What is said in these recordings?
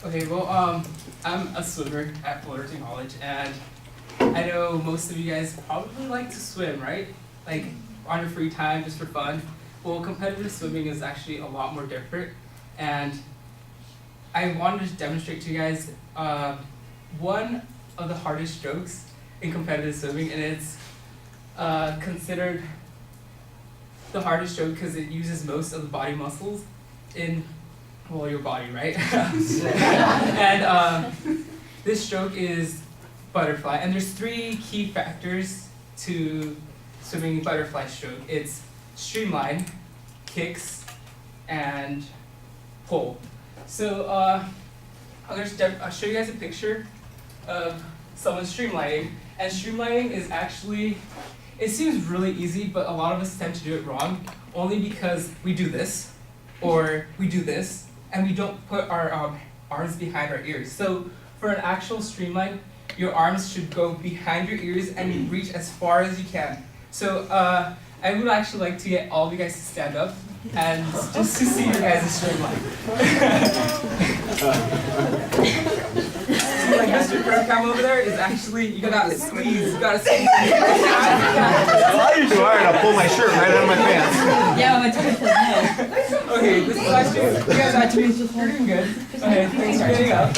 Okay, well, I'm a swimmer at Fullerton College, and I know most of you guys probably like to swim, right? Like on your free time, just for fun. Well, competitive swimming is actually a lot more different, and I wanted to demonstrate to you guys one of the hardest strokes in competitive swimming, and it's considered the hardest stroke because it uses most of the body muscles in, well, your body, right? And this stroke is butterfly, and there's 3 key factors to swimming butterfly stroke. It's streamline, kicks, and pull. So I'll show you guys a picture of someone streamlining, and streamlining is actually, it seems really easy, but a lot of us tend to do it wrong, only because we do this, or we do this, and we don't put our arms behind our ears. So for an actual streamline, your arms should go behind your ears and you reach as far as you can. So I would actually like to get all of you guys to stand up and just to see you guys' streamline. See, like Mr. Cam over there is actually, you gotta squeeze, you gotta squeeze. I usually wear to pull my shirt right out of my pants. Yeah, my tummy says no. Okay, this is actually, you guys actually, you're doing good. Okay, thanks for getting up.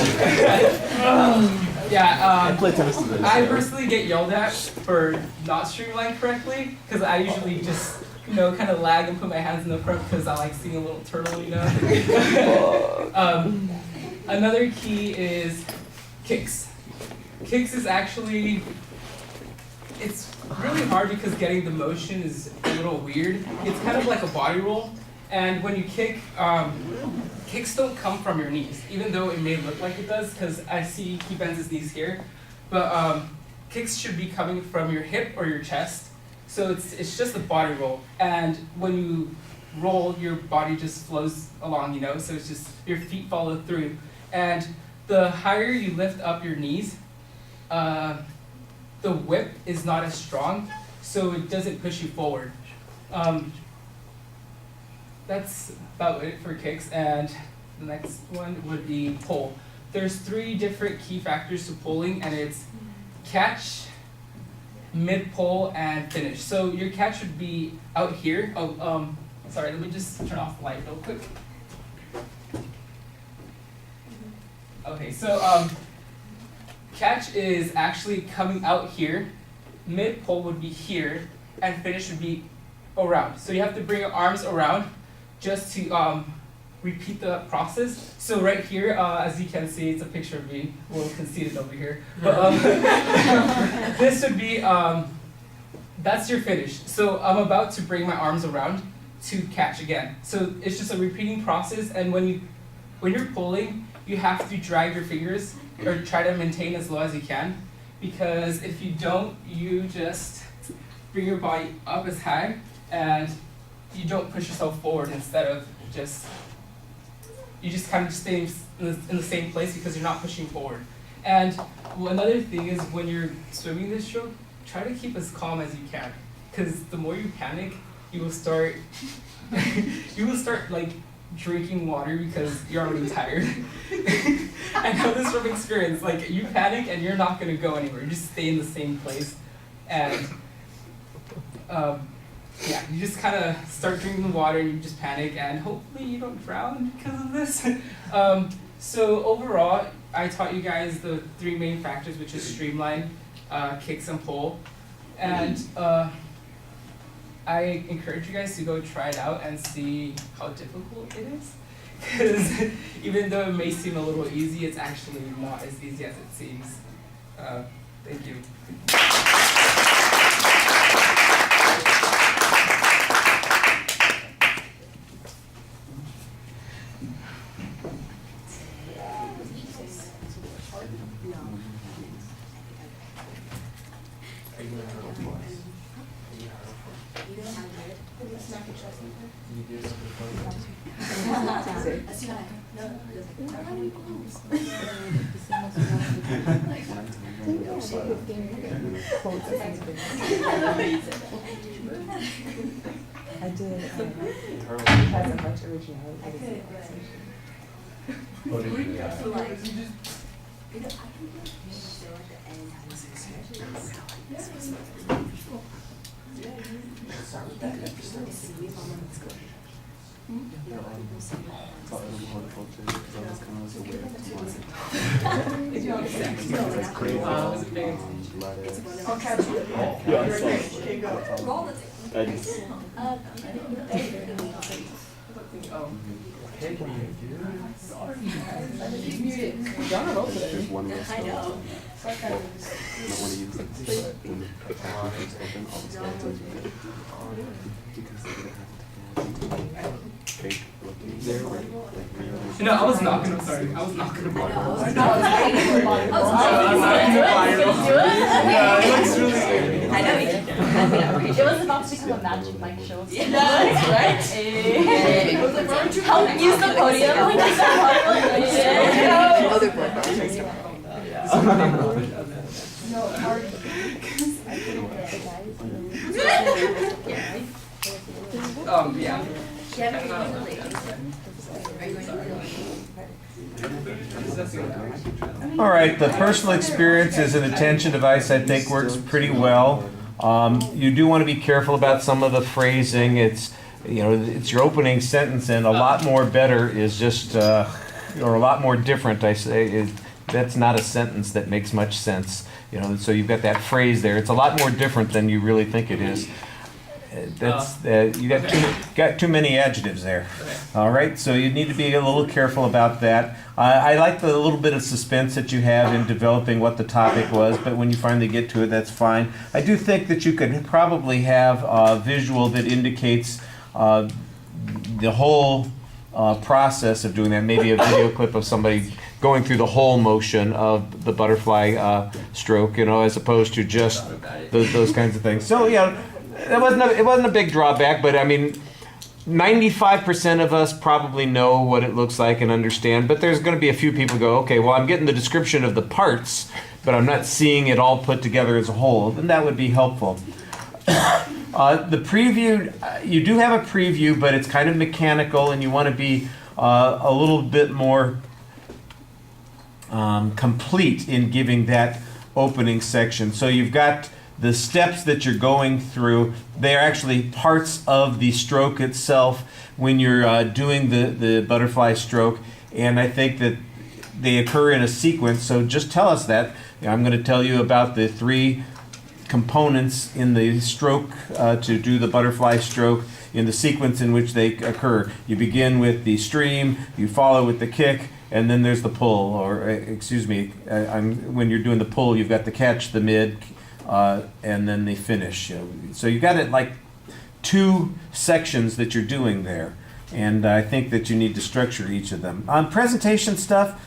Yeah, I play tennis today. I personally get yelled at for not streamlining correctly, because I usually just, you know, kind of lag and put my hands in the front because I like seeing a little turtle, you know. Another key is kicks. Kicks is actually, it's really hard because getting the motion is a little weird. It's kind of like a body roll, and when you kick, kicks don't come from your knees, even though it may look like it does, because I see he bends his knees here, but kicks should be coming from your hip or your chest. So it's just a body roll, and when you roll, your body just flows along, you know, so it's just your feet follow through. And the higher you lift up your knees, the whip is not as strong, so it doesn't push you forward. That's about it for kicks, and the next one would be pull. There's 3 different key factors to pulling, and it's catch, mid-pull, and finish. So your catch would be out here. Oh, sorry, let me just turn off the light real quick. Okay, so catch is actually coming out here, mid-pull would be here, and finish would be around. So you have to bring your arms around just to repeat the process. So right here, as you can see, it's a picture of me, a little conceited over here. But this would be, that's your finish. So I'm about to bring my arms around to catch again. So it's just a repeating process, and when you're pulling, you have to drag your fingers or try to maintain as low as you can, because if you don't, you just bring your body up as high and you don't push yourself forward, instead of just, you just kind of stay in the same place because you're not pushing forward. And another thing is, when you're swimming this stroke, try to keep as calm as you can, because the more you panic, you will start like drinking water because you're already tired. I know this from experience, like you panic and you're not gonna go anywhere, you just stay in the same place, and yeah, you just kind of start drinking the water and you just panic, and hopefully you don't drown because of this. So overall, I taught you guys the 3 main factors, which is streamline, kicks, and pull, and I encourage you guys to go try it out and see how difficult it is. Because even though it may seem a little easy, it's actually not as easy as it seems. Thank you. I did. It has a much originality. No, I was not gonna. Sorry, I was not gonna buy it. Yeah, it looks really good. I know. It was about to become a Magic Mike show. That's right. Help use the podium. Other board. Yeah. All right, the personal experience as an attention device I think works pretty well. You do want to be careful about some of the phrasing. It's your opening sentence, and a lot more better is just, or a lot more different, I say, that's not a sentence that makes much sense. So you've got that phrase there. It's a lot more different than you really think it is. You got too many adjectives there. All right, so you need to be a little careful about that. I like the little bit of suspense that you have in developing what the topic was, but when you finally get to it, that's fine. I do think that you could probably have a visual that indicates the whole process of doing that. Maybe a video clip of somebody going through the whole motion of the butterfly stroke, as opposed to just those kinds of things. So yeah. It wasn't a big drawback, but I mean, 95% of us probably know what it looks like and understand, but there's going to be a few people go, okay, well, I'm getting the description of the parts, but I'm not seeing it all put together as a whole, and that would be helpful. The preview, you do have a preview, but it's kind of mechanical, and you want to be a little bit more complete in giving that opening section. So you've got the steps that you're going through. They're actually parts of the stroke itself when you're doing the butterfly stroke, and I think that they occur in a sequence, so just tell us that. I'm going to tell you about the 3 components in the stroke to do the butterfly stroke in the sequence in which they occur. You begin with the stream, you follow with the kick, and then there's the pull, or when you're doing the pull, you've got the catch, the mid, and then they finish. So you got it like 2 sections that you're doing there, and I think that you need to structure each of them. On presentation stuff,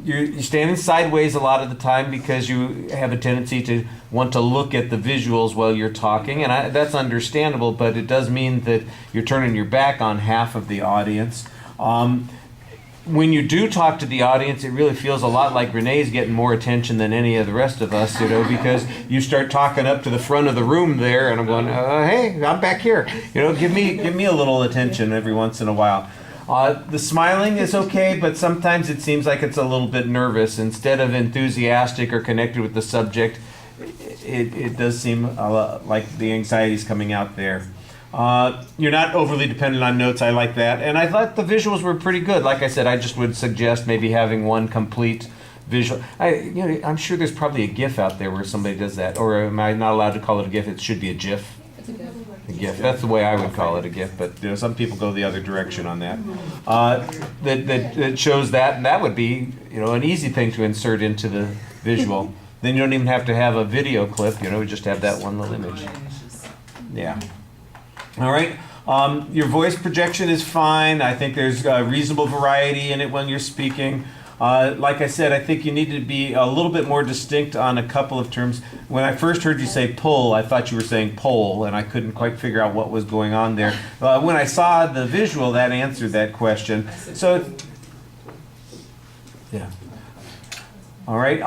you're standing sideways a lot of the time because you have a tendency to want to look at the visuals while you're talking, and that's understandable, but it does mean that you're turning your back on half of the audience. When you do talk to the audience, it really feels a lot like Renee's getting more attention than any of the rest of us, because you start talking up to the front of the room there, and I'm going, hey, I'm back here. Give me a little attention every once in a while. The smiling is okay, but sometimes it seems like it's a little bit nervous. Instead of enthusiastic or connected with the subject, it does seem like the anxiety is coming out there. You're not overly dependent on notes. I like that. And I thought the visuals were pretty good. Like I said, I just would suggest maybe having one complete visual. I'm sure there's probably a GIF out there where somebody does that. Or am I not allowed to call it a GIF? It should be a GIF. A GIF. That's the way I would call it, a GIF. But some people go the other direction on that. That shows that, and that would be an easy thing to insert into the visual. Then you don't even have to have a video clip. Just have that one little image. Yeah. All right. Your voice projection is fine. I think there's reasonable variety in it when you're speaking. Like I said, I think you need to be a little bit more distinct on a couple of terms. When I first heard you say pull, I thought you were saying pole, and I couldn't quite figure out what was going on there. When I saw the visual, that answered that question. So, yeah. All right.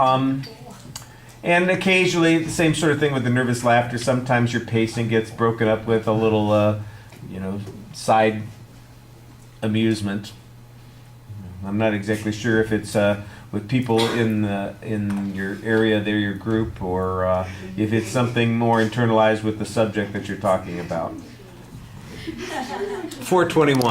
And occasionally, the same sort of thing with the nervous laughter. Sometimes your pacing gets broken up with a little, side amusement. I'm not exactly sure if it's with people in your area, they're your group, or if it's something more internalized with the subject that you're talking about. 421.